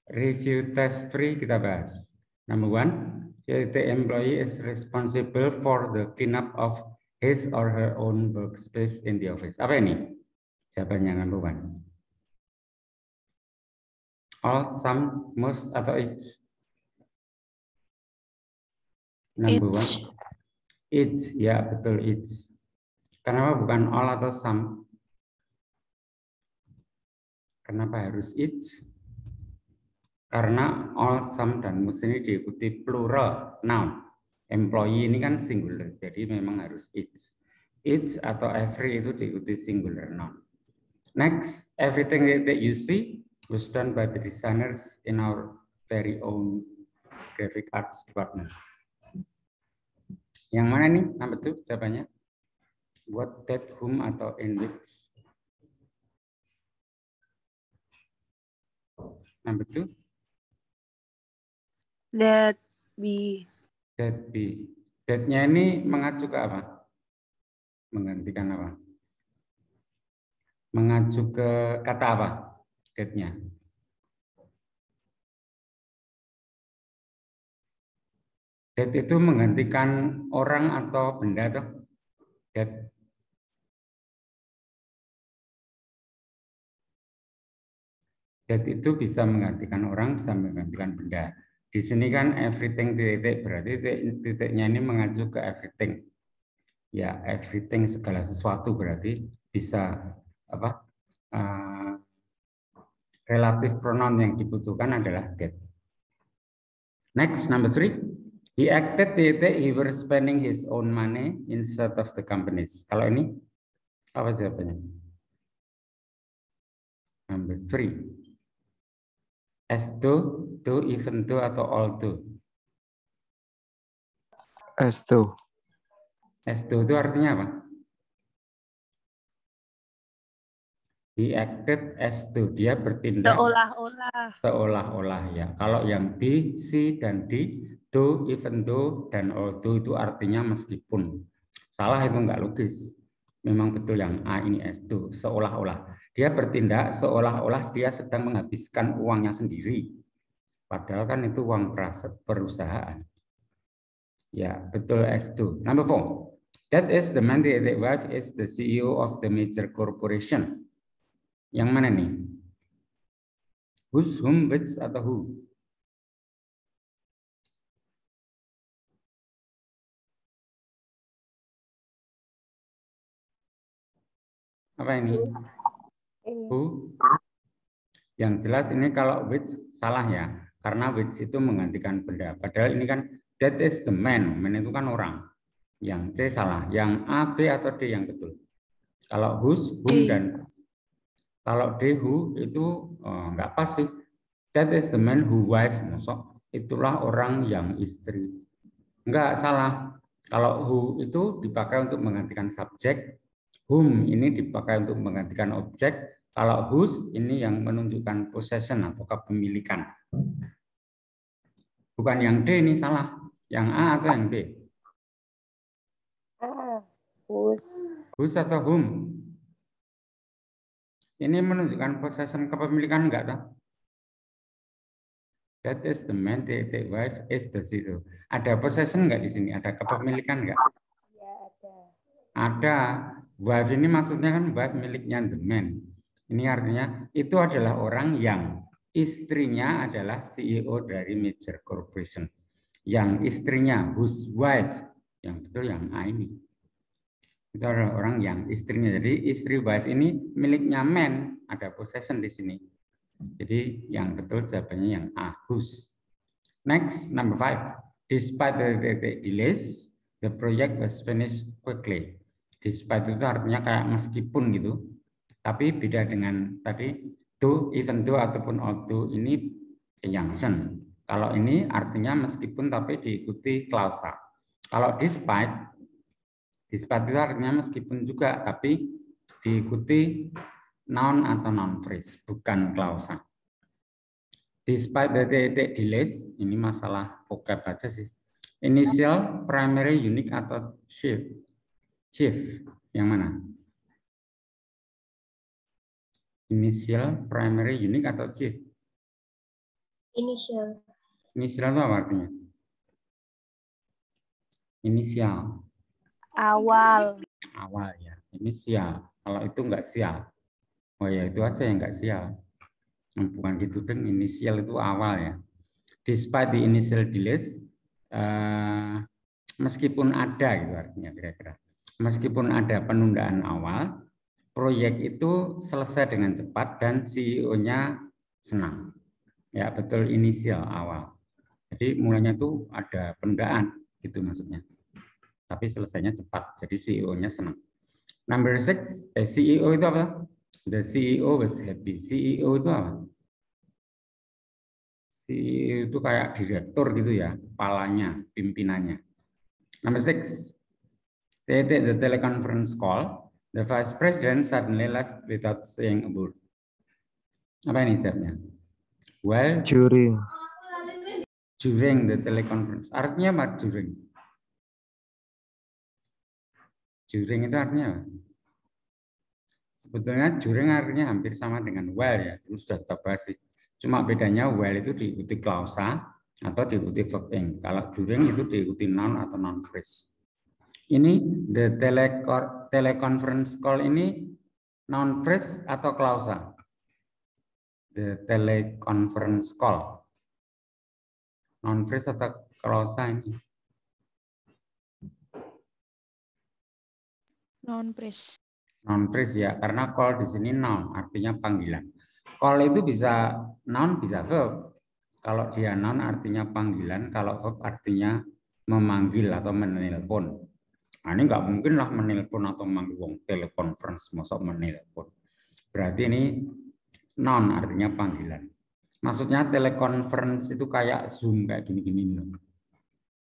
Review test 3 kita bahas. Number 1, the employee is responsible for the cleanup of his or her own workspace in the office. Apa ini? Jawabannya number 1. All, some, most, atau each? Number 1. Each, ya betul each. Kenapa bukan all atau some? Kenapa harus each? Karena all, some, dan most ini diikuti plural noun. Employee ini kan singular, jadi memang harus each. Each atau every itu diikuti singular noun. Next, everything that you see was done by the designers in our very own graphic arts department. Yang mana nih? Number 2 jawabannya. What, that, whom, atau in which? Number 2. That be. That be. That-nya ini mengacu ke apa? Menggantikan apa? Mengacu ke kata apa? That-nya. That itu menggantikan orang atau benda toh? That. That itu bisa menggantikan orang, bisa menggantikan benda. Di sini kan everything titik, berarti titiknya ini mengacu ke everything. Ya, everything segala sesuatu berarti bisa apa? Relatif pronoun yang dibutuhkan adalah that. Next, number 3. He acted he were spending his own money instead of the company's. Kalau ini apa jawabannya? Number 3. As to, even to, atau all to? As to. As to itu artinya apa? He acted as to, dia bertindak Seolah-olah. Seolah-olah ya. Kalau yang B, C, dan D, to, even to, dan all to itu artinya meskipun. Salah itu enggak logis. Memang betul yang A ini as to, seolah-olah. Dia bertindak seolah-olah dia sedang menghabiskan uangnya sendiri. Padahal kan itu uang perusahaan. Ya, betul as to. Number 4. That is the man, the wife is the CEO of the major corporation. Yang mana nih? Whose, whom, which, atau who? Apa ini? Who? Yang jelas ini kalau which salah ya. Karena which itu menggantikan benda. Padahal ini kan that is the man. Man itu kan orang. Yang C salah. Yang A, B, atau D yang betul. Kalau whose, whom, dan kalau D, who itu enggak pas sih. That is the man who wife. Masuk. Itulah orang yang istri. Enggak, salah. Kalau who itu dipakai untuk menggantikan subjek. Whom ini dipakai untuk menggantikan objek. Kalau whose ini yang menunjukkan possession atau kepemilikan. Bukan yang D ini salah. Yang A atau yang B? Whose. Whose atau whom? Ini menunjukkan possession kepemilikan enggak toh? That is the man, the wife is the situ. Ada possession enggak di sini? Ada kepemilikan enggak? Ya, ada. Ada. Wife ini maksudnya kan wife miliknya the man. Ini artinya itu adalah orang yang istrinya adalah CEO dari major corporation. Yang istrinya, whose wife, yang betul yang A ini. Itu adalah orang yang istrinya. Jadi istri wife ini miliknya man, ada possession di sini. Jadi yang betul jawabannya yang A, whose. Next, number 5. Despite the delays, the project was finished quickly. Despite itu artinya kayak meskipun gitu. Tapi beda dengan tadi to, even to, ataupun all to ini conjunction. Kalau ini artinya meskipun tapi diikuti klausa. Kalau despite itu artinya meskipun juga tapi diikuti noun atau noun phrase, bukan klausa. Despite the delays, ini masalah vocab aja sih. Initial, primary, unique, atau chief? Chief, yang mana? Initial, primary, unique, atau chief? Initial. Inisial itu apa artinya? Inisial. Awal. Awal ya. Inisial. Kalau itu enggak sial. Oh ya itu aja yang enggak sial. Bukan gitu deng. Inisial itu awal ya. Despite the initial delays, meskipun ada gitu artinya kira-kira. Meskipun ada penundaan awal, proyek itu selesai dengan cepat dan CEO-nya senang. Ya betul inisial awal. Jadi mulanya itu ada penundaan gitu maksudnya. Tapi selesainya cepat. Jadi CEO-nya senang. Number 6, CEO itu apa? The CEO was happy. CEO itu apa? CEO itu kayak direktur gitu ya, kepalanya, pimpinannya. Number 6, they did the teleconference call. The vice president suddenly left without saying a word. Apa ini jawabnya? Well, during the teleconference. Artinya apa during? During itu artinya apa? Sebetulnya during artinya hampir sama dengan while ya. Itu sudah kita bahas sih. Cuma bedanya while itu diikuti klausa atau diikuti verb ing. Kalau during itu diikuti noun atau noun phrase. Ini the teleconference call ini noun phrase atau klausa? The teleconference call. Noun phrase atau klausa ini? Noun phrase. Noun phrase ya, karena call di sini noun, artinya panggilan. Call itu bisa noun, bisa verb. Kalau dia noun artinya panggilan, kalau verb artinya memanggil atau menelpon. Nah, ini nggak mungkin lah menelpon atau memanggil wong teleconference, masuk menelpon. Berarti ini noun artinya panggilan. Maksudnya teleconference itu kayak Zoom kayak gini-gini loh.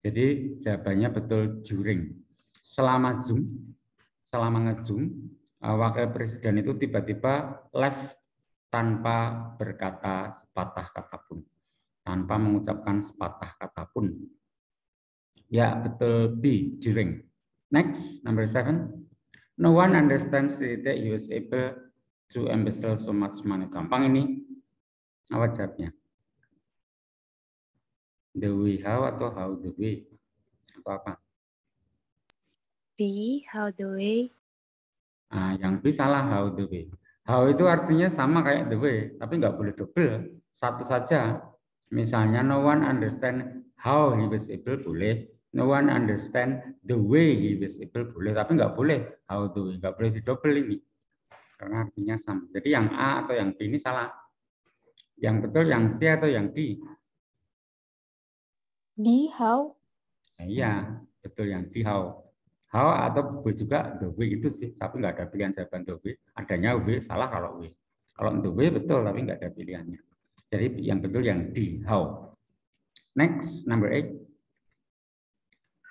Jadi jawabannya betul during. Selama nge-Zoom, wakil presiden itu tiba-tiba left tanpa berkata sepatah kata pun, tanpa mengucapkan sepatah kata pun. Ya, betul B, during. Next, number 7. No one understands that he was able to embezzle so much money. Gampang ini. Apa jawabnya? The way how atau how the way? Apa-apa? B, how the way. Nah, yang B salah, how the way. How itu artinya sama kayak the way, tapi nggak boleh double, satu saja. Misalnya no one understand how he was able boleh, no one understand the way he was able boleh, tapi nggak boleh how the way, nggak boleh di double ini, karena artinya sama. Jadi yang A atau yang B ini salah. Yang betul yang C atau yang D? D, how. Nah, iya, betul yang D, how. How atau B juga the way itu sih, tapi nggak ada pilihan jawaban the way. Adanya W, salah kalau W. Kalau the way betul, tapi nggak ada pilihannya. Jadi yang betul yang D, how. Next, number 8.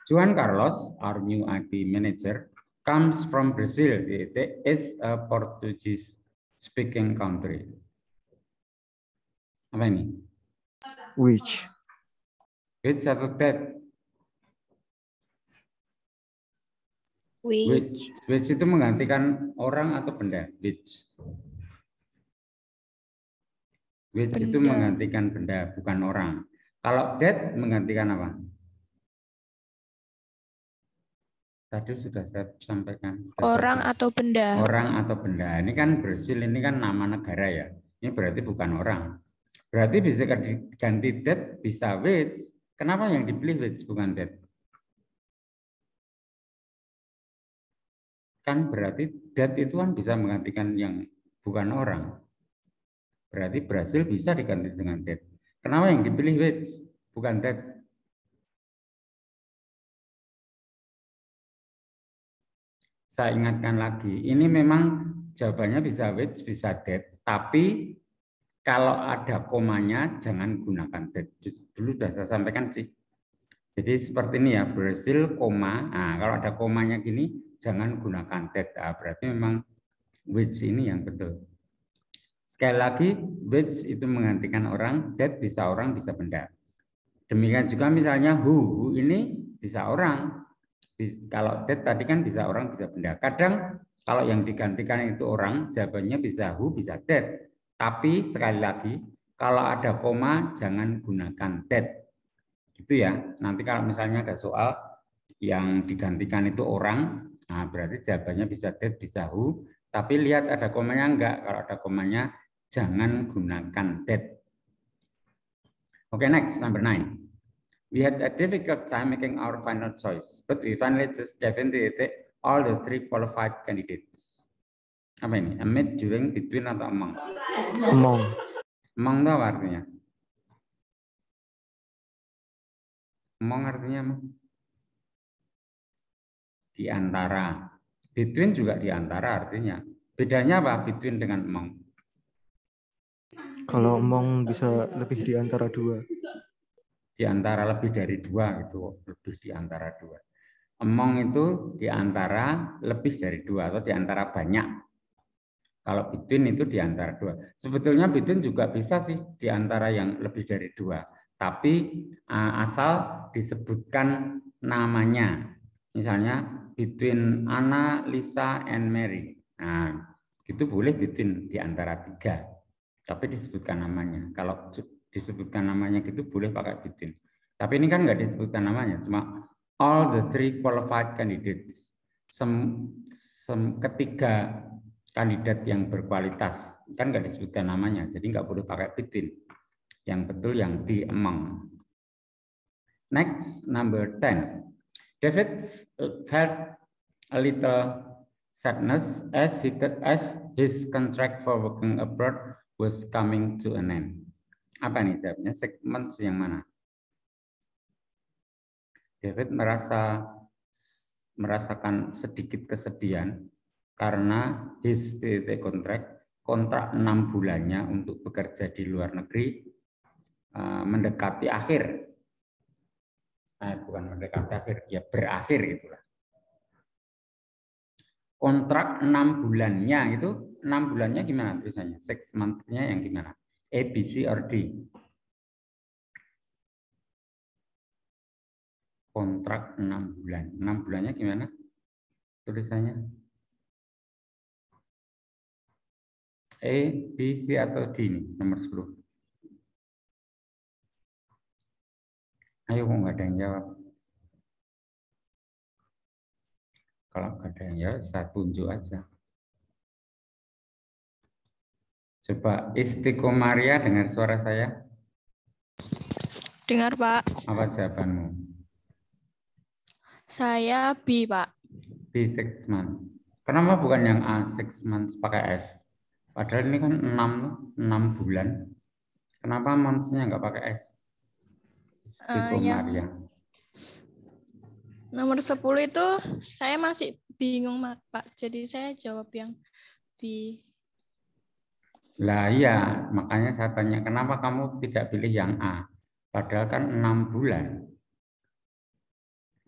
Juan Carlos, our new IT manager, comes from Brazil. It is a Portuguese-speaking country. Apa ini? Which? Which atau that? Which. Which itu menggantikan orang atau benda. Which Benda. itu menggantikan benda, bukan orang. Kalau that menggantikan apa? Tadi sudah saya sampaikan. Orang atau benda. Orang atau benda. Ini kan Brasil, ini kan nama negara ya. Ini berarti bukan orang. Berarti bisa diganti that, bisa which. Kenapa yang dipilih which bukan that? Kan berarti that itu kan bisa menggantikan yang bukan orang. Berarti Brasil bisa diganti dengan that. Kenapa yang dipilih which bukan that? Saya ingatkan lagi, ini memang jawabannya bisa which, bisa that, tapi kalau ada komanya jangan gunakan that. Dulu sudah saya sampaikan sih. Jadi seperti ini ya, Brazil, koma. Nah, kalau ada komanya gini, jangan gunakan that. Nah, berarti memang which ini yang betul. Sekali lagi, which itu menggantikan orang, that bisa orang, bisa benda. Demikian juga misalnya who ini bisa orang. Kalau that tadi kan bisa orang, bisa benda. Kadang kalau yang digantikan itu orang, jawabannya bisa who, bisa that. Tapi sekali lagi, Kalau ada koma, jangan gunakan that. Itu ya. Nanti kalau misalnya ada soal yang digantikan itu orang, nah berarti jawabannya bisa that, bisa who. Tapi lihat ada komanya enggak. Kalau ada komanya, jangan gunakan that. Oke, next, number 9. We had a difficult time making our final choice, but we finally chose definitely all the 3 qualified candidates. Apa ini? Amid, during, between, atau among? Among. Among itu apa artinya? Among artinya apa? Di antara. Between juga di antara artinya. Bedanya apa between dengan among? Kalau among bisa lebih di antara dua. Di antara lebih dari dua itu, lebih di antara dua. Among itu di antara lebih dari dua atau di antara banyak. Kalau between itu di antara dua. Sebetulnya between juga bisa sih di antara yang lebih dari dua. Tapi asal disebutkan namanya. Misalnya between Anna, Lisa, and Mary. Nah, itu boleh between di antara 3. Tapi disebutkan namanya. Kalau disebutkan namanya gitu boleh pakai between. Tapi ini kan nggak disebutkan namanya, cuma all the 3 qualified candidates. Ketiga kandidat yang berkualitas, kan nggak disebutkan namanya, jadi nggak boleh pakai between. Yang betul yang di among. Next, number 10. David felt a little sadness as his contract for working abroad was coming to an end. Apa nih jawabnya? Segmen yang mana? David merasakan sedikit kesedihan karena his kontrak 6 bulannya untuk bekerja di luar negeri mendekati akhir. Bukan mendekati akhir, ya berakhir itulah. Kontrak 6 bulannya itu 6 bulannya gimana tulisannya? 6 month-nya yang gimana? A, B, C, or D? Kontrak 6 bulan. 6 bulannya gimana tulisannya? A, B, C, atau D ini nomor 10? Ayo, kok nggak ada yang jawab? Kalau nggak ada yang jawab, saya tunjuk aja. Coba Istiqomaria dengar suara saya? Dengar, Pak. Apa jawabanmu? Saya B, Pak. B, 6 months. Kenapa bukan yang A, 6 months pakai S? Padahal ini kan 6 bulan. Kenapa months-nya nggak pakai S? Istiqomaria. Nomor 10 itu saya masih bingung, Pak. Jadi saya jawab yang B. Lah iya, makanya saya tanya kenapa kamu tidak pilih yang A? Padahal kan 6 bulan.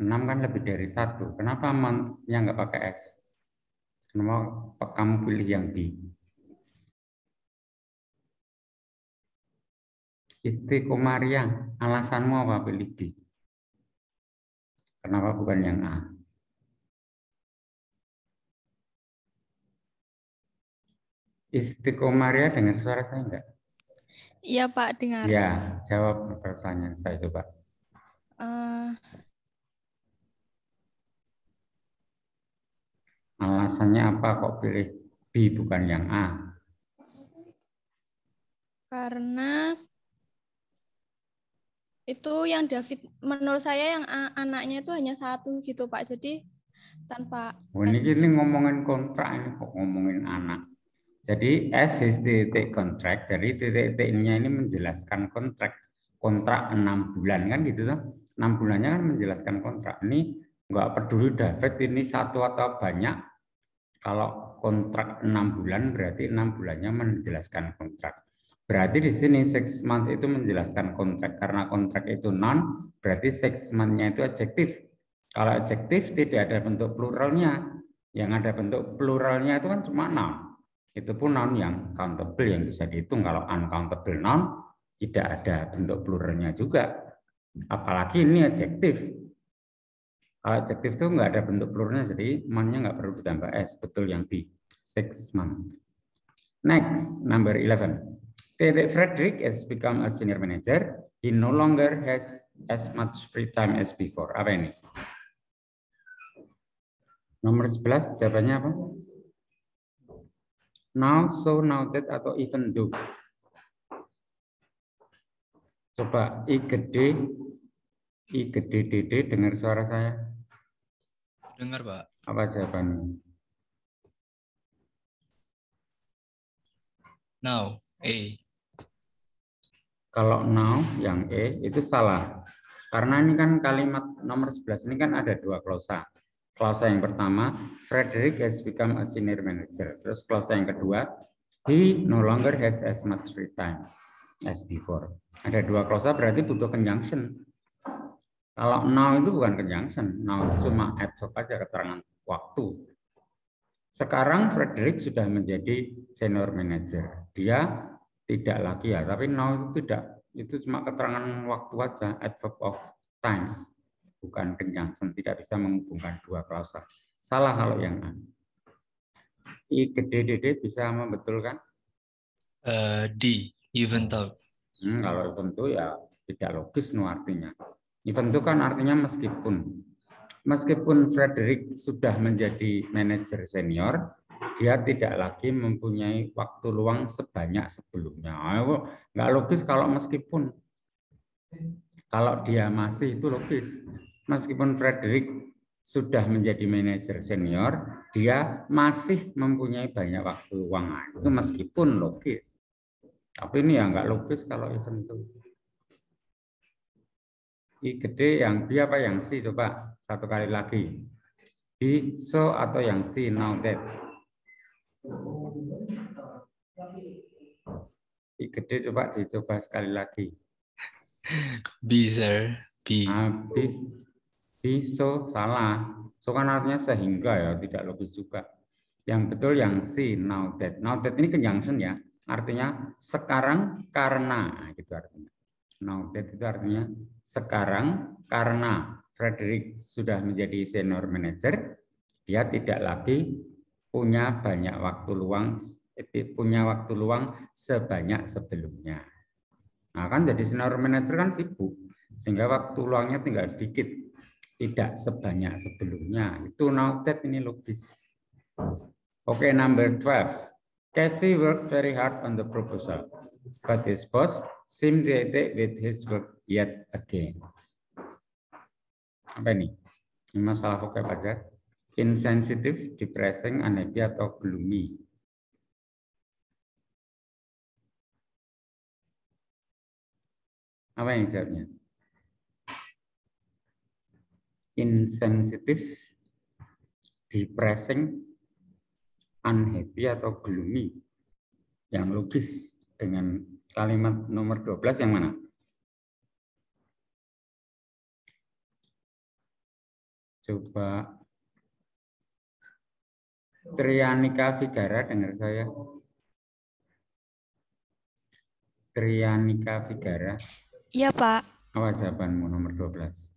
6 kan lebih dari 1. Kenapa months-nya nggak pakai S? Kenapa kamu pilih yang B? Istiqomaria, alasanmu apa pilih B? Kenapa bukan yang A? Istiqomaria dengar suara saya enggak? Iya, Pak, dengar. Ya, jawab pertanyaan saya coba. Alasannya apa kok pilih B bukan yang A? Karena itu yang David, menurut saya yang anaknya itu hanya 1 gitu, Pak. Jadi tanpa ini ngomongin kontrak, ini kok ngomongin anak. Jadi S his titik kontrak, jadi titik-titiknya ini menjelaskan kontrak 6 bulan kan gitu tuh. 6 bulannya kan menjelaskan kontrak. Ini nggak peduli David ini 1 atau banyak. Kalau kontrak 6 bulan berarti 6 bulannya menjelaskan kontrak. Berarti di sini 6 months itu menjelaskan kontrak. Karena kontrak itu noun, berarti 6 months-nya itu adjektif. Kalau adjektif tidak ada bentuk pluralnya. Yang ada bentuk pluralnya itu kan cuma noun. Itu pun noun yang countable yang bisa dihitung. Kalau uncountable noun tidak ada bentuk pluralnya juga. Apalagi ini adjektif. Kalau adjektif itu nggak ada bentuk pluralnya, jadi month-nya nggak perlu ditambah S. Betul yang B. 6 months. Next, number 11. Frederick has become a senior manager. He no longer has as much free time as before. Apa ini? Nomor 11 jawabannya apa? Now, so, now that, atau even though. Coba I gede DD dengar suara saya. Dengar, Pak. Apa jawabannya? Now, A. Kalau now yang E itu salah. Karena ini kan kalimat nomor 11 ini kan ada dua klausa. Klausa yang pertama, Frederick has become a senior manager. Terus klausa yang kedua, he no longer has as much free time as before. Ada dua klausa berarti butuh conjunction. Kalau now itu bukan conjunction, now itu cuma adverb aja, keterangan waktu. Sekarang Frederick sudah menjadi senior manager. Dia tidak lagi ya, tapi now itu tidak. Itu cuma keterangan waktu aja, adverb of time. Bukan conjunction, tidak bisa menghubungkan dua klausa. Salah kalau yang A. I gede DD bisa membetulkan? D. Even though. Kalau even though ya tidak logis no artinya. Even though kan artinya meskipun. Meskipun Frederick sudah menjadi manajer senior, dia tidak lagi mempunyai waktu luang sebanyak sebelumnya. Nggak logis kalau meskipun. Kalau dia masih itu logis. Meskipun Frederick sudah menjadi manajer senior, dia masih mempunyai banyak waktu luang. Nah, itu meskipun logis. Tapi ini ya nggak logis kalau even itu. I gede yang B apa yang C? Coba satu kali lagi. B, so atau yang C, now that. I gede coba dicoba sekali lagi. B, sir. B. B, so salah. So kan artinya sehingga ya, tidak logis juga. Yang betul yang C, now that. Now that ini conjunction ya. Artinya sekarang karena, nah, gitu artinya. Now that itu artinya sekarang karena Frederick sudah menjadi senior manager, dia tidak lagi punya banyak waktu luang sebanyak sebelumnya. Nah, kan jadi senior manager kan sibuk, sehingga waktu luangnya tinggal sedikit, tidak sebanyak sebelumnya. Itu now that ini logis. Oke, number 12. Casey worked very hard on the proposal, but his boss seemed to hate with his work yet again. Apa ini? Ini masalah vocab aja. Insensitive, depressing, unhappy, atau gloomy. Apa yang jawabnya? Insensitive, depressing, unhappy, atau gloomy. Yang logis dengan kalimat nomor 12 yang mana? Coba Trianika Vigara, dengar saya. Trianika Vigara. Iya, Pak. Apa jawabanmu nomor 12?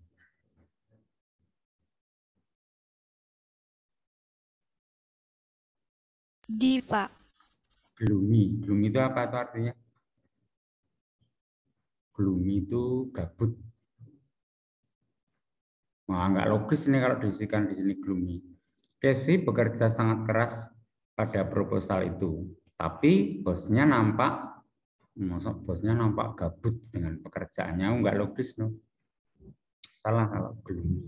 D, Pak. Gloomy. Gloomy itu apa itu artinya? Gloomy itu gabut. Wah, nggak logis nih kalau diisikan di sini gloomy. Casey bekerja sangat keras pada proposal itu, tapi bosnya nampak gabut dengan pekerjaannya. Nggak logis, no. Salah kalau gloomy.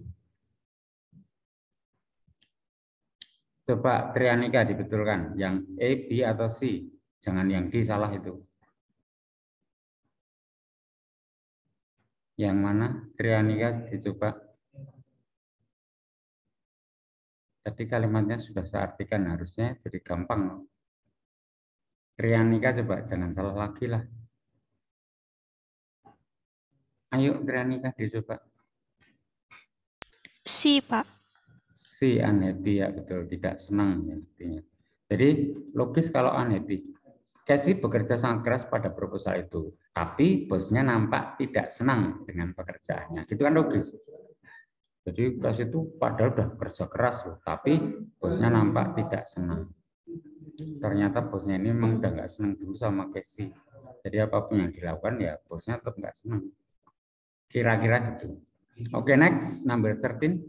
Coba Trianika dibetulkan, yang A, B, atau C. Jangan yang D, salah itu. Yang mana Trianika dicoba? Tadi kalimatnya sudah saya artikan, harusnya jadi gampang. Trianika coba, jangan salah lagi lah. Ayo Trianika dicoba. C, Pak. Si unhappy, ya betul, tidak senang ya artinya. Jadi logis kalau unhappy. Casey bekerja sangat keras pada proposal itu, tapi bosnya nampak tidak senang dengan pekerjaannya. Itu kan logis. Jadi Casey itu padahal udah kerja keras loh, tapi bosnya nampak tidak senang. Ternyata bosnya ini memang udah nggak senang dulu sama Casey. Jadi apapun yang dilakukan ya bosnya tetap nggak senang. Kira-kira gitu. Oke, next number 13.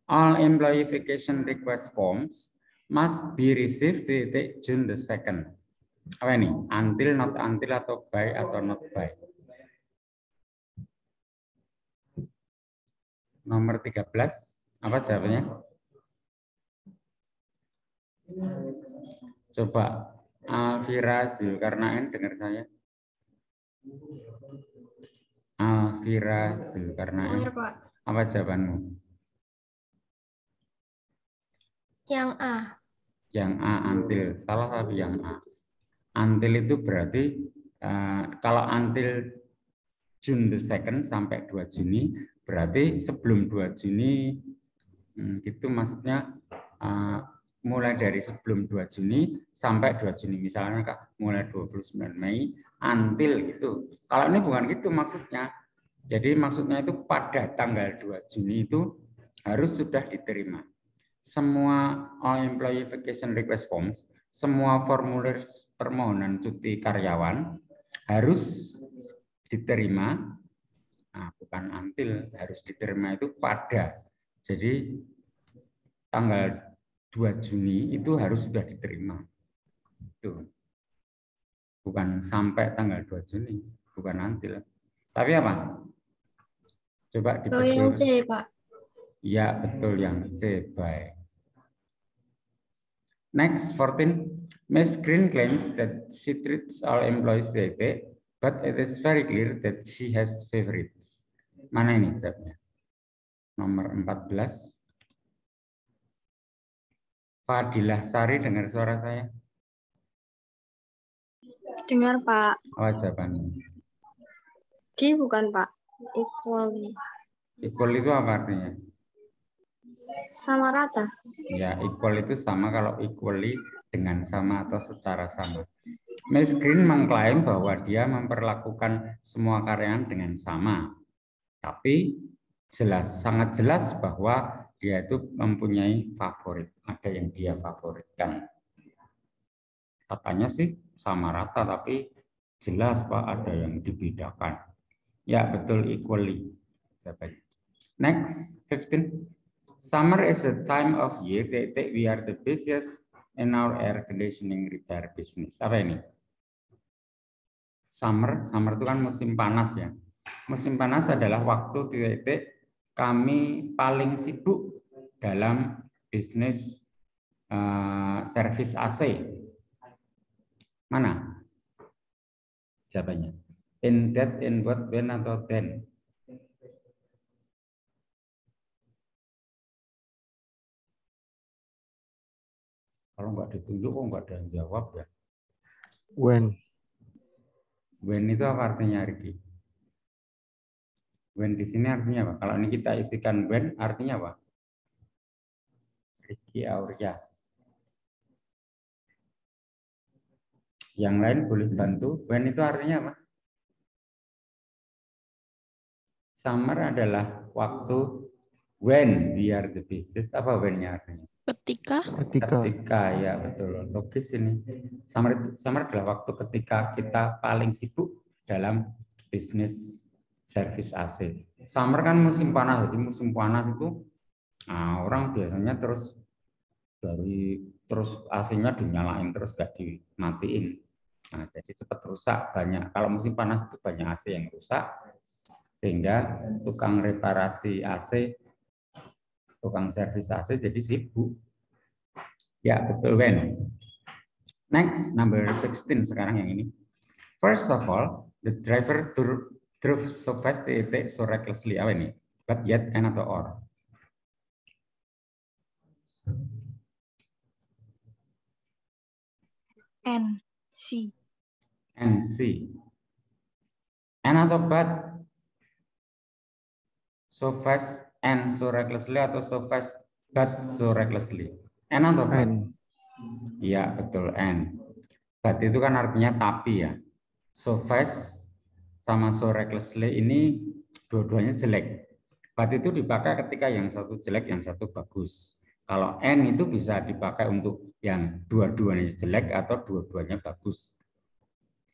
All employee vacation request forms must be received di June the 2nd. Apa ini? Until, not until, atau by, atau not by. Nomor 13, apa jawabannya? Coba Alvira Zulkarnain dengar saya. Alvira Zulkarnain. Dengar, Pak. Apa jawabanmu? Yang A. Yang A, until. Salah tapi yang A. Until itu berarti kalau until June the 2nd sampai 2 Juni berarti sebelum 2 Juni itu maksudnya mulai dari sebelum 2 Juni sampai 2 Juni. Misalnya Kak, mulai 29 Mei until gitu. Kalau ini bukan gitu maksudnya. Jadi maksudnya itu pada tanggal 2 Juni itu harus sudah diterima. Semua all employee vacation request forms, semua formulir permohonan cuti karyawan harus diterima. Nah, bukan until, harus diterima itu pada. Jadi tanggal 2 Juni itu harus sudah diterima. Itu. Bukan sampai tanggal 2 Juni, bukan until. Tapi apa? Coba Oh, yang dibetul. C, Pak. Ya, betul yang C. Baik. Next, 14. Ms. Green claims that she treats all employees equally, but it is very clear that she has favorites. Mana ini jawabnya? Nomor 14. Fadilah Sari, dengar suara saya? Dengar, Pak. Apa jawabannya? D bukan, Pak. Equally. Equal itu apa artinya? Sama rata. Ya, equal itu sama kalau equally dengan sama atau secara sama. Ms. Green mengklaim bahwa dia memperlakukan semua karyawan dengan sama. Tapi sangat jelas bahwa dia itu mempunyai favorit. Ada yang dia favoritkan. Katanya sih sama rata, tapi jelas Pak ada yang dibedakan. Ya, betul, equally. Next, 15. Summer is a time of year that we are the busiest in our air conditioning repair business. Apa ini? Summer itu kan musim panas ya. Musim panas adalah waktu titik kami paling sibuk dalam bisnis servis AC. Mana? Jawabannya. In that, in what, when, atau then? Kalau nggak ditunjuk, kok nggak ada yang jawab ya? When. When itu apa artinya, Riki? When di sini artinya apa? Kalau ini kita isikan when, artinya apa? Riki Auria. Yang lain boleh bantu. When itu artinya apa? Summer adalah waktu when we are the busiest. Apa when-nya artinya? Ketika, ya betul. Logis ini. Summer adalah waktu ketika kita paling sibuk dalam bisnis servis AC. Summer kan musim panas. Jadi musim panas itu orang biasanya terus AC-nya dinyalain terus gak dimatiin. Nah, jadi cepat rusak banyak. Kalau musim panas itu banyak AC yang rusak, sehingga tukang reparasi AC, tukang servis AC jadi sibuk. Ya, betul, Ben. Next, number 16 sekarang yang ini. First of all, the driver drove so fast, so recklessly. Apa ini? But yet, and atau or? N. C. And C. And atau but? So fast and so recklessly atau so fast but so recklessly? And atau but? Iya, betul, and. But itu kan artinya tapi ya. So fast sama so recklessly ini dua-duanya jelek. But itu dipakai ketika yang satu jelek, yang satu bagus. Kalau and itu bisa dipakai untuk yang dua-duanya jelek atau dua-duanya bagus.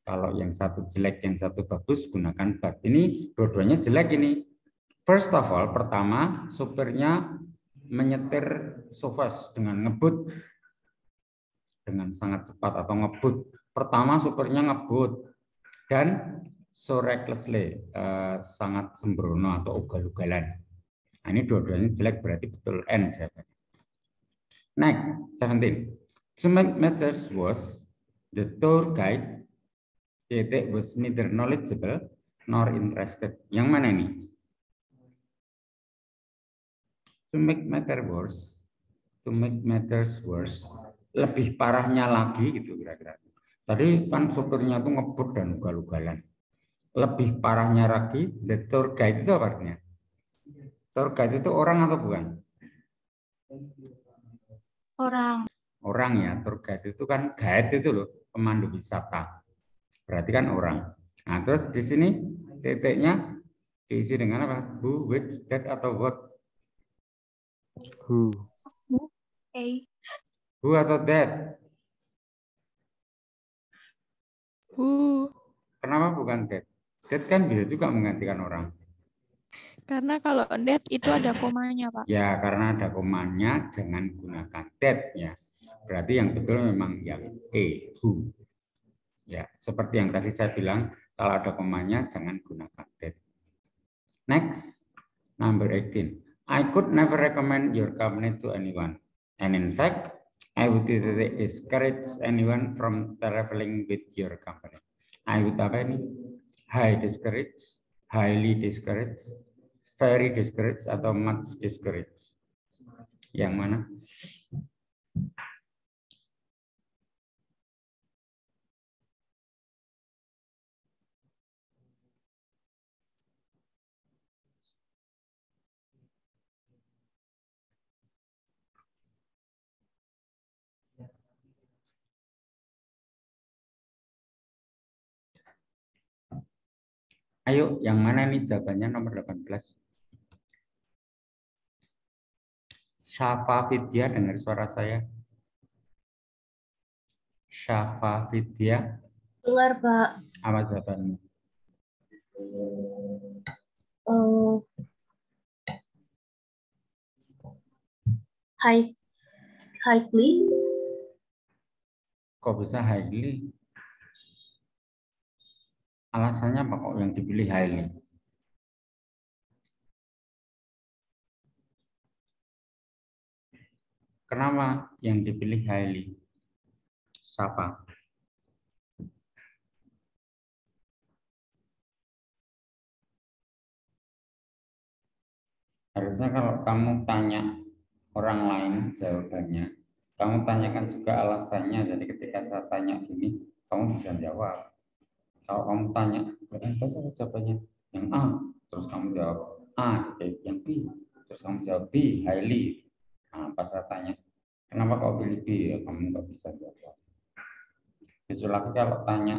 Kalau yang satu jelek, yang satu bagus, gunakan but. Ini dua-duanya jelek ini. First of all, pertama, supirnya menyetir so fast dengan ngebut dengan sangat cepat atau ngebut. Pertama, supirnya ngebut dan so recklessly, sangat sembrono atau ugal-ugalan. Nah, ini dua-duanya jelek, berarti betul N jawabannya. Next, 17. To make matters worse, the tour guide was neither knowledgeable nor interested. Yang mana ini? To make matters worse, lebih parahnya lagi gitu kira-kira. Tadi kan sopirnya tuh ngebut dan ugal-ugalan. Lebih parahnya lagi, the tour guide itu apa artinya? Tour guide itu orang atau bukan? Orang. Orang ya, tour guide itu kan guide itu loh, pemandu wisata. Berarti kan orang. Nah, terus di sini titiknya diisi dengan apa? Who, which, that, atau what? Who. A. Who atau that? Who. Kenapa bukan that? That kan bisa juga menggantikan orang. Karena kalau that itu ada komanya, Pak. Ya, karena ada komanya, jangan gunakan that ya. Berarti yang betul memang yang E, who. Ya, seperti yang tadi saya bilang, kalau ada komanya jangan gunakan that. Next, number 18. I could never recommend your company to anyone. And in fact, I would discourage anyone from traveling with your company. I would apa ini? High discourage, highly discourage, very discourage, atau much discourage. Yang mana? Ayo, yang mana nih jawabannya nomor 18? Syafa Vidya, dengar suara saya. Syafa Vidya. Dengar, Pak. Apa jawabannya? Highly. Kok bisa highly? Alasannya apa kok yang dipilih highly? Kenapa yang dipilih highly? Siapa? Harusnya kalau kamu tanya orang lain jawabannya, kamu tanyakan juga alasannya. Jadi ketika saya tanya gini, kamu bisa jawab. Kalau kamu tanya, apa sih jawabannya? Yang A, terus kamu jawab A, yang B, terus kamu jawab B, highly. Nah, pas saya tanya, kenapa kau pilih B? Ya, kamu nggak bisa jawab. Besok lagi kalau tanya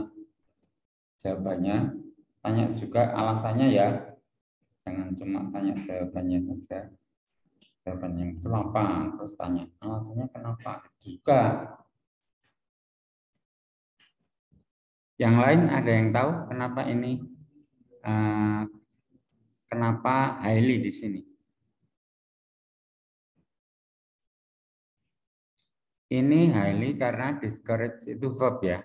jawabannya, tanya juga alasannya ya. Jangan cuma tanya jawabannya saja. Jawabannya yang betul apa? Terus tanya alasannya kenapa juga. Yang lain ada yang tahu kenapa ini? Kenapa highly di sini? Ini highly karena discourage itu verb ya.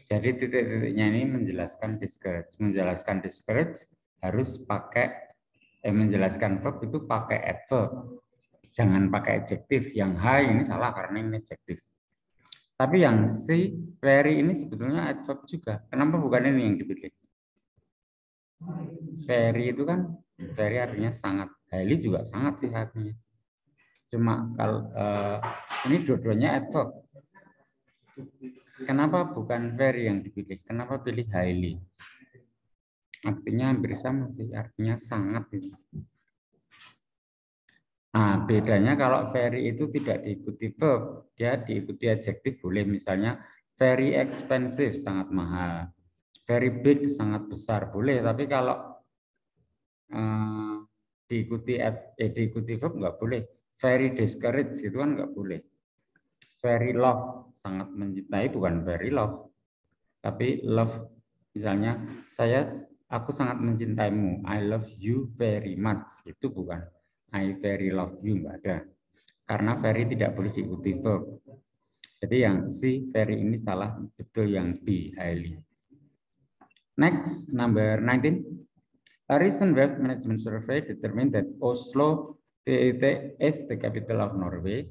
Jadi titik-titiknya ini menjelaskan discourage. Menjelaskan discourage harus pakai menjelaskan verb itu pakai adverb. Jangan pakai adjektif. Yang high ini salah karena ini adjektif. Tapi yang si very ini sebetulnya adverb juga. Kenapa bukan ini yang dipilih? Very itu kan very artinya sangat. Highly juga sangat sih artinya. Cuma kalau ini dua-duanya adverb. Kenapa bukan very yang dipilih? Kenapa pilih highly? Artinya hampir sama sih, artinya sangat itu. Nah, bedanya kalau very itu tidak diikuti verb, dia diikuti adjektif boleh, misalnya very expensive, sangat mahal. Very big, sangat besar, boleh. Tapi kalau diikuti verb nggak boleh. Very discouraged itu kan nggak boleh. Very love, sangat mencintai, bukan very love. Tapi love, misalnya aku sangat mencintaimu, I love you very much, itu bukan I very love you, enggak ada. Karena very tidak boleh diikuti verb. Jadi yang C, very ini salah, betul yang B, highly. Next, number 19. A recent wealth management survey determined that Oslo is the capital of Norway,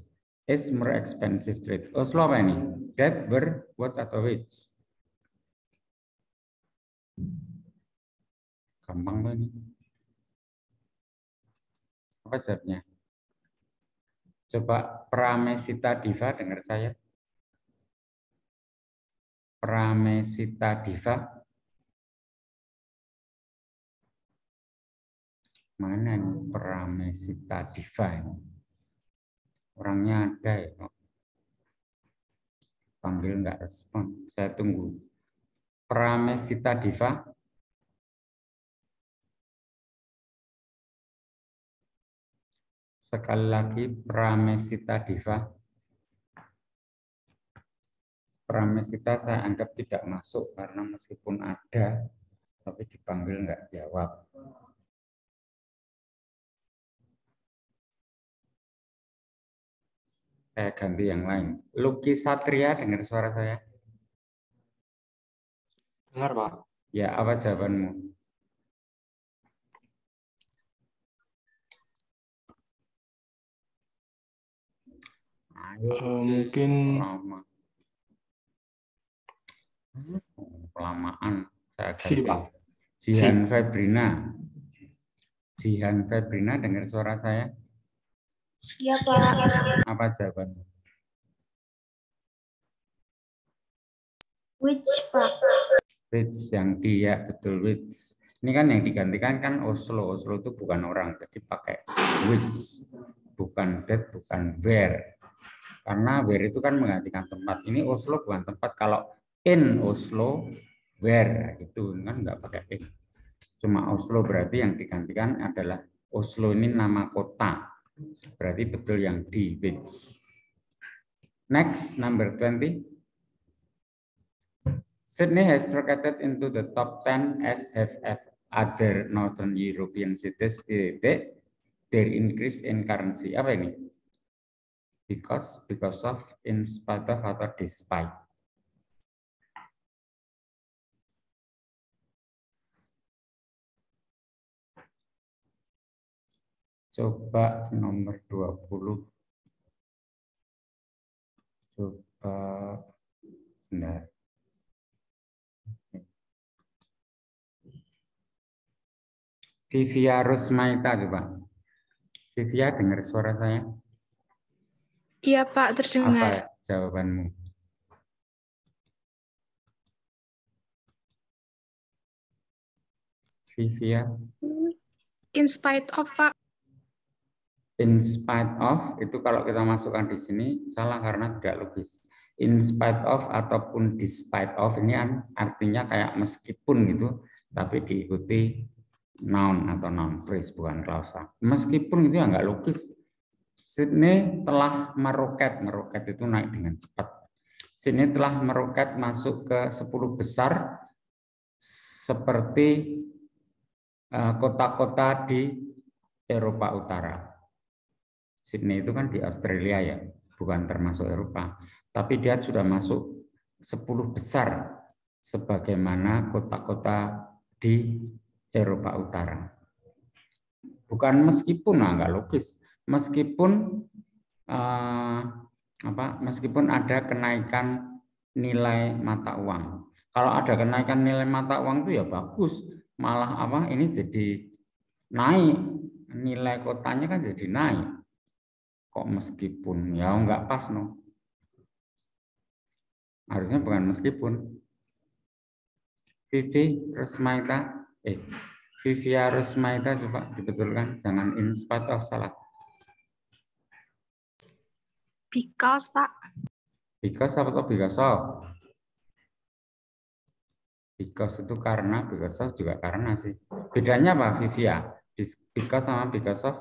is more expensive trade. Oslo apa ini? That, where, what, atau which? Gampang tuh ini. Apa jawabnya? Coba Pramesita Diva, dengar saya. Pramesita Diva. Mana nih Pramesita Diva ini? Orangnya ada ya. Panggil nggak respon. Saya tunggu. Pramesita Diva. Sekali lagi Pramesita Diva. Pramesita saya anggap tidak masuk karena meskipun ada, tapi dipanggil nggak jawab. Saya ganti yang lain. Lucky Satria, dengar suara saya? Dengar, Pak. Ya, apa jawabanmu? Ayo, Mungkin lama. Kelamaan. Saya Si, ganti. Pak. Jihan Febrina. Jihan Febrina, dengar suara saya? Ya, Pak. Apa jawabanmu? Which, Pak? Which, yang dia, betul, which. Ini kan yang digantikan kan Oslo. Oslo itu bukan orang, jadi pakai which. Bukan that, bukan where. Karena where itu kan menggantikan tempat. Ini Oslo bukan tempat. Kalau in Oslo, where, itu kan nggak pakai in. Cuma Oslo berarti yang digantikan adalah Oslo ini nama kota. Berarti betul yang di which. Next, number 20. Sydney has rocketed into the top 10 as have other Northern European cities. Their increase in currency. Apa ini? Because of, in spite of, atau despite. Coba nomor 20. Coba, benar. Vivia Rusmaita, coba. Vivia, dengar suara saya? Iya, Pak, terdengar. Apa jawabanmu? Vivia? In spite of, Pak. In spite of, itu kalau kita masukkan di sini, salah karena tidak logis. In spite of ataupun despite of, ini artinya kayak meskipun gitu, tapi diikuti noun atau noun phrase, bukan klausa. Meskipun itu ya nggak logis. Sydney telah meroket itu naik dengan cepat. Sydney telah meroket masuk ke 10 besar seperti kota-kota di Eropa Utara. Sydney itu kan di Australia ya, bukan termasuk Eropa. Tapi dia sudah masuk 10 besar sebagaimana kota-kota di Eropa Utara. Bukan meskipun, nggak logis. Meskipun meskipun ada kenaikan nilai mata uang. Kalau ada kenaikan nilai mata uang itu ya bagus. Malah ini jadi naik. Nilai kotanya kan jadi naik. Kok meskipun? Ya nggak pas, no. Harusnya bukan meskipun. Vivia Rusmaita, coba dibetulkan. Jangan in spite of, salah. Because, Pak. Because atau because of? Because itu karena, because of juga karena sih. Bedanya apa, Vivia? Because sama because of,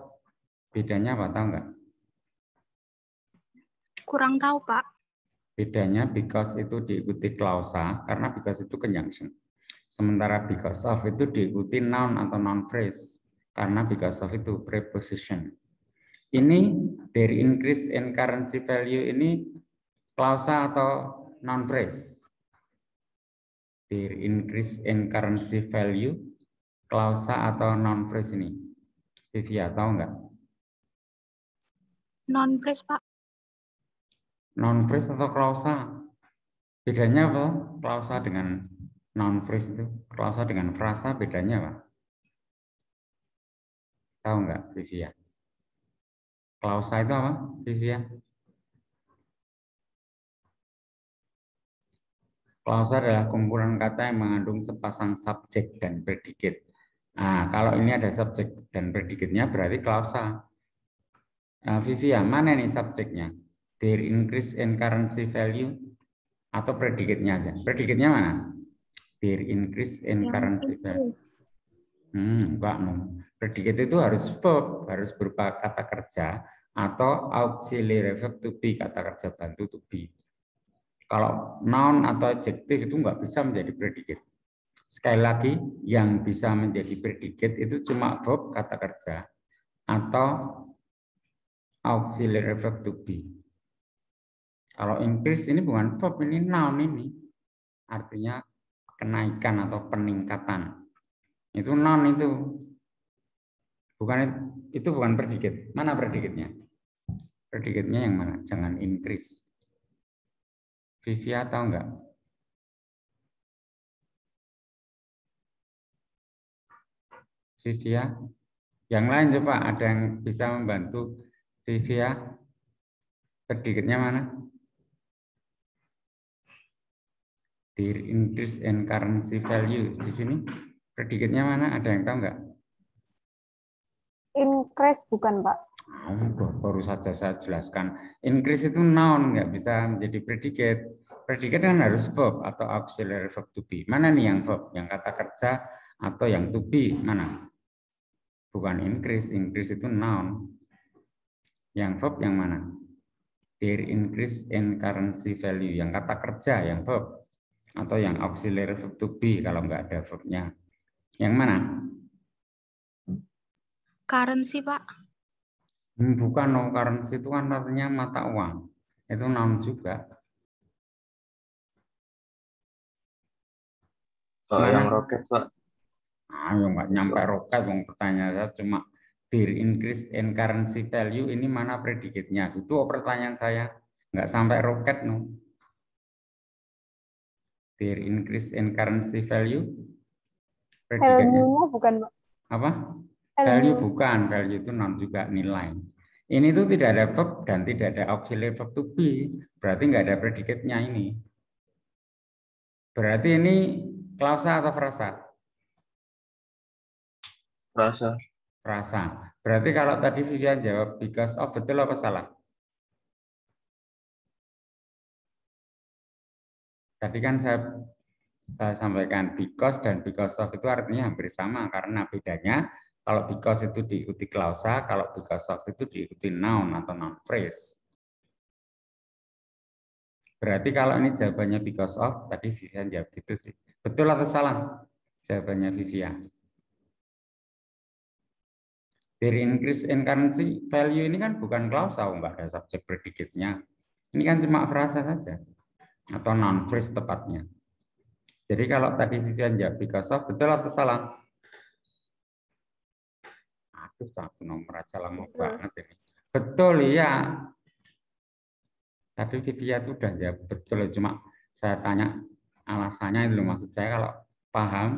bedanya apa, tahu nggak? Kurang tahu, Pak. Bedanya because itu diikuti klausa karena because itu conjunction. Sementara because of itu diikuti noun atau noun phrase karena because of itu preposition. Ini their increase in currency value ini klausa atau noun phrase? Their increase in currency value klausa atau noun phrase ini? Vivia tahu nggak? Non phrase, Pak. Noun phrase atau klausa? Bedanya apa? Klausa dengan noun phrase itu. Klausa dengan frasa bedanya apa? Tahu nggak, Vivia? Klausa itu apa, Vivia? Klausa adalah kumpulan kata yang mengandung sepasang subjek dan predikat. Nah, kalau ini ada subjek dan predikatnya berarti klausa. Vivia, mana nih subjeknya? Their increase in currency value atau predikatnya aja? Predikatnya mana? Their increase in currency value. Enggak, no. Predikat itu harus verb, harus berupa kata kerja atau auxiliary verb to be, kata kerja bantu to be. Kalau noun atau adjektif itu nggak bisa menjadi predikat. Sekali lagi, yang bisa menjadi predikat itu cuma verb, kata kerja, atau auxiliary verb to be. Kalau increase ini bukan verb, ini noun ini. Artinya kenaikan atau peningkatan. Itu noun itu. Itu bukan predikat. Mana predikatnya? Predikatnya yang mana? Jangan increase. Vivia tahu nggak? Vivia? Yang lain coba ada yang bisa membantu Vivia? Predikatnya mana? Their increase in currency value. Di sini predikatnya mana? Ada yang tahu nggak? Increase bukan, Pak? Baru saja saya jelaskan. Increase itu noun, nggak bisa menjadi predikat. Predikat kan harus verb atau auxiliary verb to be. Mana nih yang verb? Yang kata kerja atau yang to be? Mana? Bukan increase. Increase itu noun. Yang verb yang mana? Their increase in currency value. Yang kata kerja, yang verb. Atau yang auxiliary verb to be kalau nggak ada verbnya. Yang mana? Currency, Pak. Bukan, no. Currency itu kan artinya mata uang. Itu noun juga. Yang roket, Pak. Yang nggak nyampe roket, pertanyaan saya cuma their increase in currency value ini mana predikatnya? Itu pertanyaan saya. Nggak sampai roket, no. Their increase in currency value. Predikatnya. Value bukan, Pak? Apa? Value bukan, value itu noun juga, nilai. Ini tuh tidak ada verb dan tidak ada auxiliary verb to be, berarti nggak ada predikatnya ini. Berarti ini klausa atau frasa? Frasa. Frasa. Berarti kalau tadi Vivian jawab because of, betul apa salah? Tadi kan saya sampaikan because dan because of itu artinya hampir sama karena bedanya kalau because itu diikuti klausa, kalau because of itu diikuti noun atau noun phrase. Berarti kalau ini jawabannya because of, tadi Vivian jawab gitu sih. Betul atau salah? Jawabannya Vivian. Their increase in currency value ini kan bukan klausa, enggak ada subjek predikatnya. Ini kan cuma frasa saja atau noun phrase tepatnya. Jadi kalau tadi Vivian jawab because of, betul atau salah? Aduh, satu nomor aja lama banget ini. Betul ya. Tadi Vivian itu udah jawab betul, cuma saya tanya alasannya itu maksud saya kalau paham.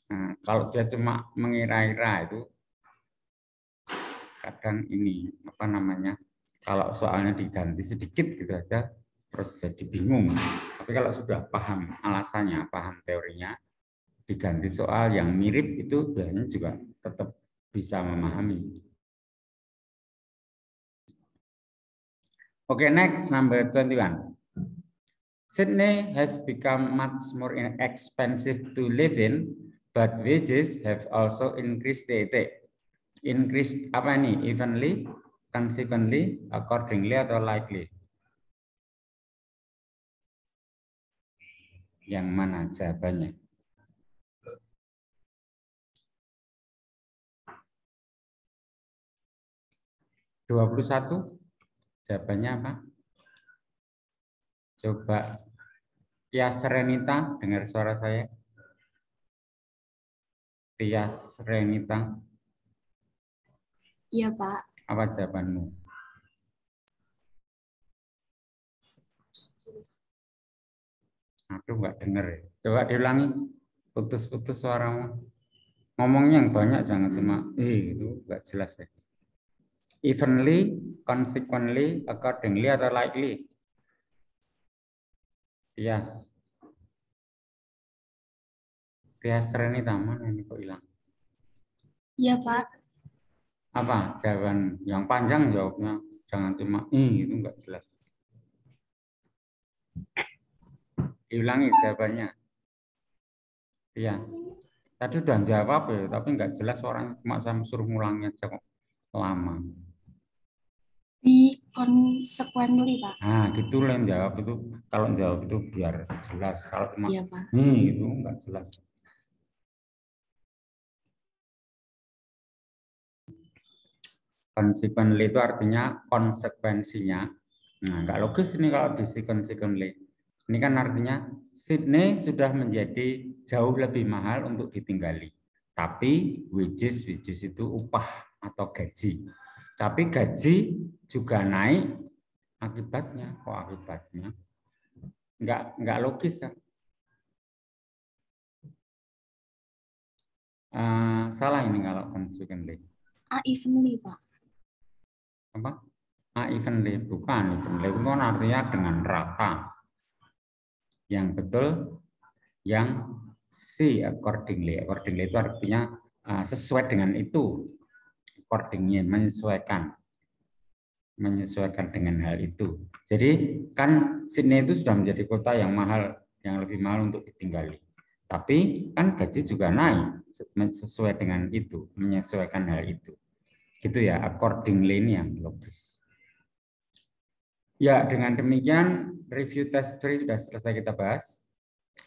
Nah, kalau dia cuma mengira-ira itu kadang ini apa namanya? Kalau soalnya diganti sedikit gitu aja terus jadi bingung. Tapi kalau sudah paham alasannya, paham teorinya, diganti soal yang mirip itu biasanya juga tetap bisa memahami. Okay, next, number 21. Sydney has become much more expensive to live in, but wages have also increased. Increased apa nih? Evenly, consequently, accordingly, atau likely? Yang mana jawabannya? (21) Jawabannya apa? Coba Tias Renita, dengar suara saya. Tias Renita. Iya, Pak. Apa jawabanmu? Aduh, nggak dengar. Coba diulangi. Putus-putus suaramu. Ngomongnya yang banyak, jangan cuma itu nggak jelas ya. Evenly, consequently, accordingly, atau likely? Tias. Tias Renita, mana ini kok hilang? Iya, Pak. Apa jawaban yang panjang jawabnya? Jangan cuma itu nggak jelas. Diulangi jawabannya. Tias. Tadi udah jawab ya, tapi nggak jelas orang, cuma saya suruh ngulangnya aja kok lama. Be consequently, Pak. Nah, gitu lah yang jawab itu. Kalau jawab itu biar jelas. Kalau cuma Iya, Pak. itu nggak jelas. Consequently itu artinya konsekuensinya. Nah, nggak logis ini kalau di consequently. Ini kan artinya Sydney sudah menjadi jauh lebih mahal untuk ditinggali. Tapi wages itu upah atau gaji. Tapi gaji juga naik akibatnya. Kok akibatnya? Nggak logis ya. Salah ini kalau consequently. Evenly, Pak. Apa? Evenly, bukan evenly itu kan artinya dengan rata. Yang betul yang C, accordingly. Accordingly itu artinya sesuai dengan itu. Accordingly, menyesuaikan dengan hal itu. Jadi kan Sydney itu sudah menjadi kota yang mahal, yang lebih mahal untuk ditinggali. Tapi kan gaji juga naik sesuai dengan itu, menyesuaikan hal itu. Gitu ya, accordingly ini yang logis. Ya, dengan demikian review test 3 sudah selesai kita bahas.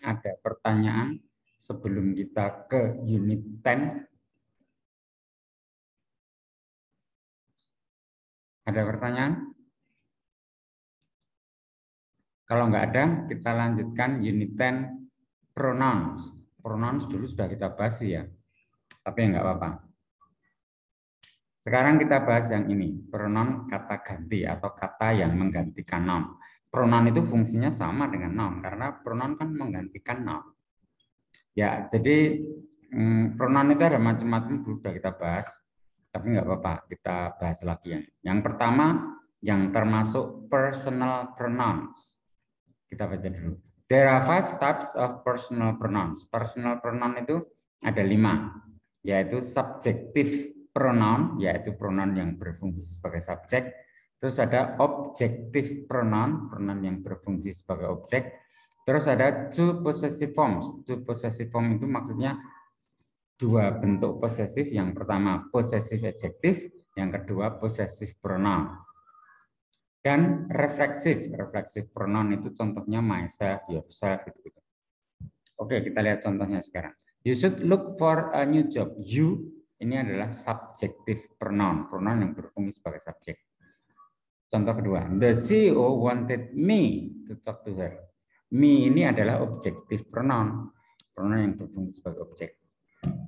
Ada pertanyaan sebelum kita ke unit 10? Ada pertanyaan? Kalau nggak ada, kita lanjutkan unit 10 pronouns. Pronouns dulu sudah kita bahas ya, tapi nggak apa-apa. Sekarang kita bahas yang ini, pronoun kata ganti atau kata yang menggantikan noun. Pronoun itu fungsinya sama dengan noun, karena pronoun kan menggantikan noun. Ya, jadi pronoun itu ada macam-macam, dulu sudah kita bahas, tapi nggak apa-apa, kita bahas lagi ya. Yang pertama, yang termasuk personal pronouns. Kita baca dulu. There are 5 types of personal pronouns. Personal pronoun itu ada 5, yaitu subjective pronoun, yaitu pronoun yang berfungsi sebagai subjek. Terus ada objective pronoun, pronoun yang berfungsi sebagai objek. Terus ada two possessive forms. Two possessive form itu maksudnya 2 bentuk posesif. Yang pertama possessive adjective, yang kedua possessive pronoun. Dan reflexive pronoun itu contohnya myself, yourself gitu. Oke, kita lihat contohnya sekarang. You should look for a new job. You ini adalah subjective pronoun, pronoun yang berfungsi sebagai subjek. Contoh kedua, the CEO wanted me to talk to her. Me ini adalah objective pronoun, pronoun yang berfungsi sebagai objek.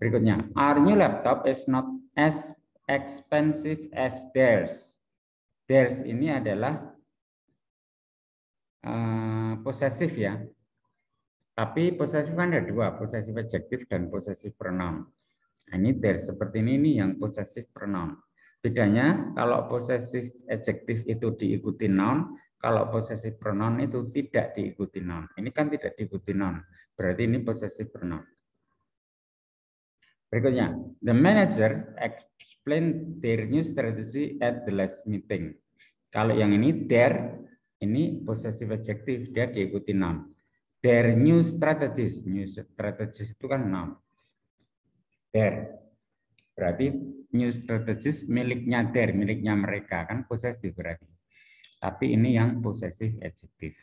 Berikutnya, our new laptop is not as expensive as theirs. Theirs ini adalah possessive ya. Tapi possessive kan ada 2, possessive adjective dan possessive pronoun. Nah, ini theirs seperti ini yang possessive pronoun. Bedanya kalau possessive adjective itu diikuti noun, kalau possessive pronoun itu tidak diikuti noun. Ini kan tidak diikuti noun, berarti ini possessive pronoun. Berikutnya, the manager explain their new strategy at the last meeting. Kalau yang ini their, ini possessive adjective, dia diikuti noun. Their new strategies itu kan noun. Their, berarti new strategies miliknya their, miliknya mereka, kan possessive berarti. Tapi ini yang possessive adjective.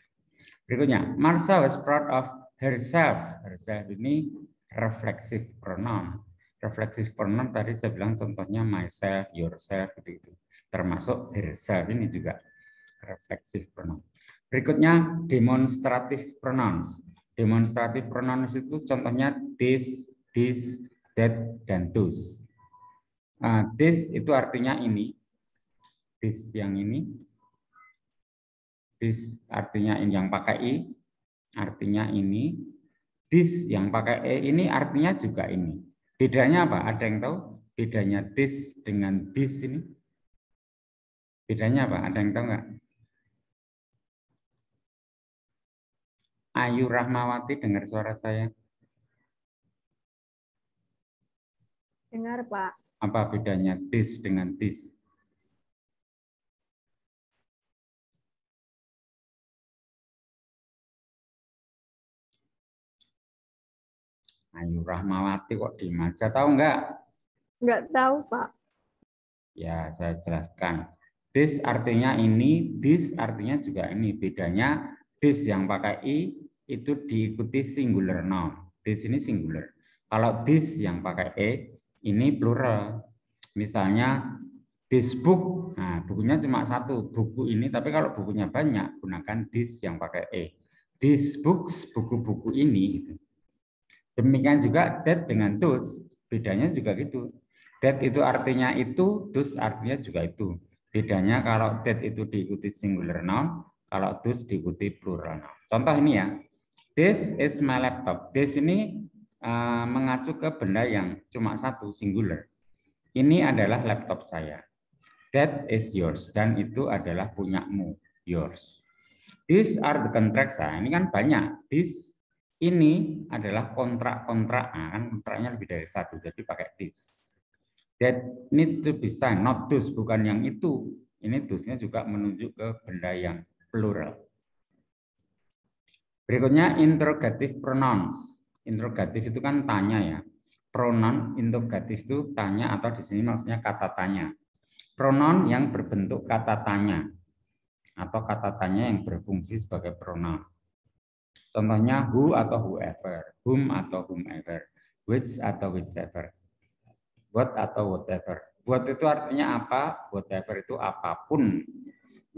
Berikutnya, Marsha was proud of herself. Herself ini reflexive pronoun. Reflexive pronoun tadi saya bilang contohnya myself, yourself, gitu. Termasuk herself ini juga reflexive pronoun. Berikutnya demonstrative pronouns. Demonstrative pronouns itu contohnya this, that, dan those. This itu artinya ini. This yang ini. This artinya ini yang pakai i, artinya ini. This yang pakai e ini artinya juga ini. Bedanya apa? Ada yang tahu? Bedanya this dengan this ini? Bedanya apa? Ada yang tahu nggak? Ayu Rahmawati, dengar suara saya? Dengar, Pak. Apa bedanya this dengan this? Ayu Rahmawati kok diem aja, tahu nggak? Nggak tahu, Pak. Ya, saya jelaskan. This artinya ini, this artinya juga ini. Bedanya this yang pakai i itu diikuti singular noun. This ini singular. Kalau this yang pakai e ini plural. Misalnya this book. Nah, bukunya cuma satu, buku ini. Tapi kalau bukunya banyak, gunakan this yang pakai e. These books, buku-buku ini. Gitu. Demikian juga that dengan those, bedanya juga gitu. That itu artinya itu, those artinya juga itu. Bedanya kalau that itu diikuti singular noun, kalau those diikuti plural noun. Contoh ini ya, this is my laptop. This ini mengacu ke benda yang cuma satu, singular. Ini adalah laptop saya. That is yours, dan itu adalah punyamu, yours. These are the contracts. Nah, ini kan banyak. This ini adalah kontrak-kontrak, kan kontraknya lebih dari satu, jadi pakai this. That need to be signed, not those, bukan yang itu. Ini those-nya juga menunjuk ke benda yang plural. Berikutnya interrogative pronouns. Interrogatif itu kan tanya ya. Pronoun interrogatif itu tanya atau di sini maksudnya kata tanya. Pronoun yang berbentuk kata tanya atau kata tanya yang berfungsi sebagai pronoun. Contohnya who atau whoever, whom atau whomever, which atau whichever, what atau whatever. What itu artinya apa, whatever itu apapun,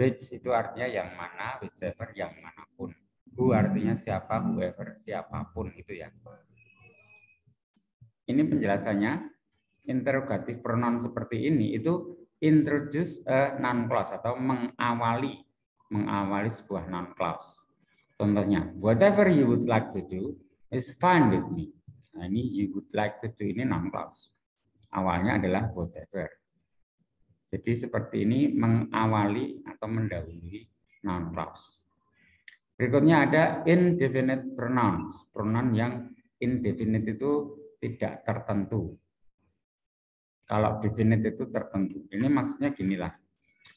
which itu artinya yang mana, whichever yang manapun. Who artinya siapa, whoever siapapun itu ya. Ini penjelasannya. Interrogative pronoun seperti ini itu introduce a noun clause atau mengawali sebuah noun clause. Contohnya, whatever you would like to do is fine with me. Nah, ini you would like to do ini noun clause. Awalnya adalah whatever. Jadi seperti ini mengawali atau mendahului noun clause. Berikutnya ada indefinite pronouns. Pronoun yang indefinite itu tidak tertentu. Kalau definite itu tertentu. Ini maksudnya ginilah.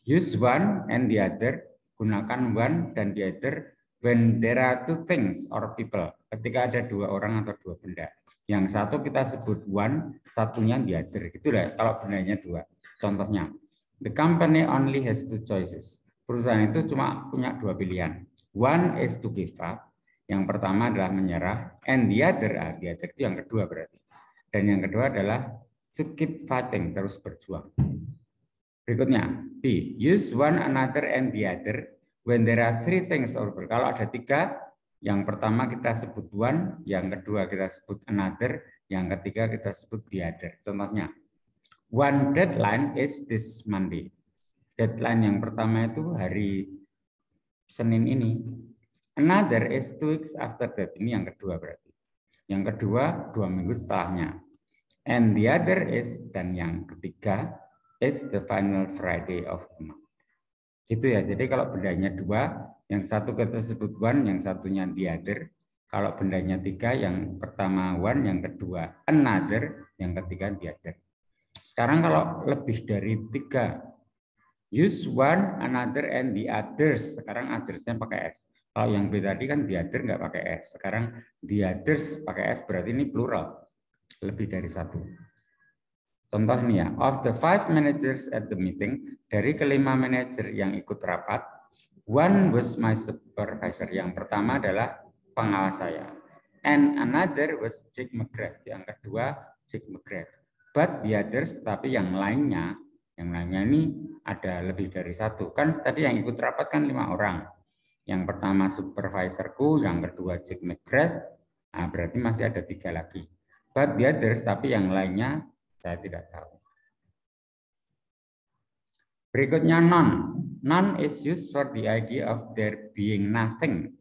Use one and the other. Gunakan one dan the other when there are two things or people. Ketika ada dua orang atau dua benda. Yang satu kita sebut one, satunya the other. Itulah kalau bendanya dua. Contohnya, the company only has two choices. Perusahaan itu cuma punya dua pilihan. One is to give up. Yang pertama adalah menyerah. And the other itu yang kedua berarti. Dan yang kedua adalah to keep fighting, terus berjuang. Berikutnya, B. Use one another and the other when there are three things or more. Kalau ada tiga, yang pertama kita sebut one, yang kedua kita sebut another, yang ketiga kita sebut the other. Contohnya, one deadline is this Monday. Deadline yang pertama itu hari Senin ini. Another is 2 weeks after that. Ini yang kedua berarti. Yang kedua 2 minggu setelahnya. And the other is, dan yang ketiga is the final Friday of the month. Gitu ya. Jadi kalau bendanya dua, yang satu kita sebut one, yang satunya the other. Kalau bendanya tiga, yang pertama one, yang kedua another, yang ketiga the other. Sekarang kalau lebih dari tiga, use one, another, and the others. Sekarang others-nya pakai S. Kalau yang B tadi kan the other nggak pakai S. Sekarang the others pakai S, berarti ini plural. Lebih dari satu. Contoh ini ya, of the 5 managers at the meeting, dari kelima manajer yang ikut rapat, one was my supervisor. Yang pertama adalah pengawas saya. And another was Jack McGrath. Yang kedua Jack McGrath. But the others, tapi yang lainnya ini ada lebih dari satu. Kan tadi yang ikut rapat kan 5 orang. Yang pertama supervisorku, yang kedua Jack McGrath. Nah, berarti masih ada 3 lagi. But the others, tapi yang lainnya saya tidak tahu. Berikutnya none. None is used for the idea of there being nothing.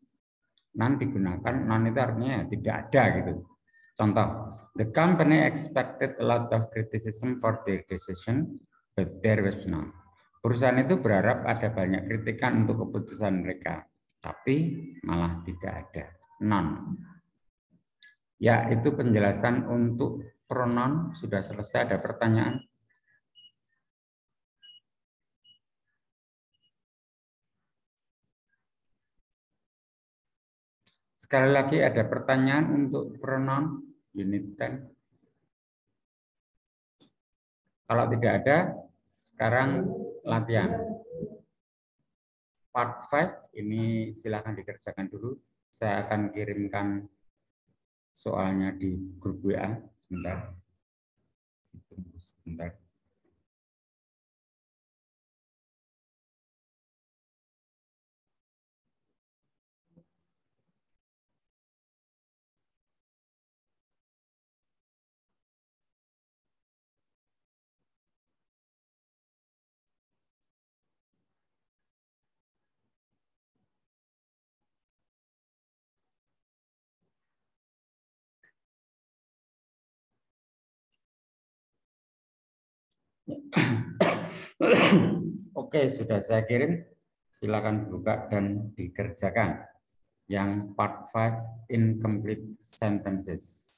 None digunakan, none itu artinya tidak ada gitu. Contoh, the company expected a lot of criticism for their decision, but there was none. Perusahaan itu berharap ada banyak kritikan untuk keputusan mereka, tapi malah tidak ada. None. Ya, itu penjelasan untuk pronoun. Sudah selesai, ada pertanyaan? Sekali lagi ada pertanyaan untuk pronoun unit 10. Kalau tidak ada, sekarang latihan. Part 5 ini silakan dikerjakan dulu. Saya akan kirimkan soalnya di grup WA sebentar. Tunggu sebentar. Oke, sudah saya kirim. Silakan buka dan dikerjakan. Yang part 5 incomplete sentences.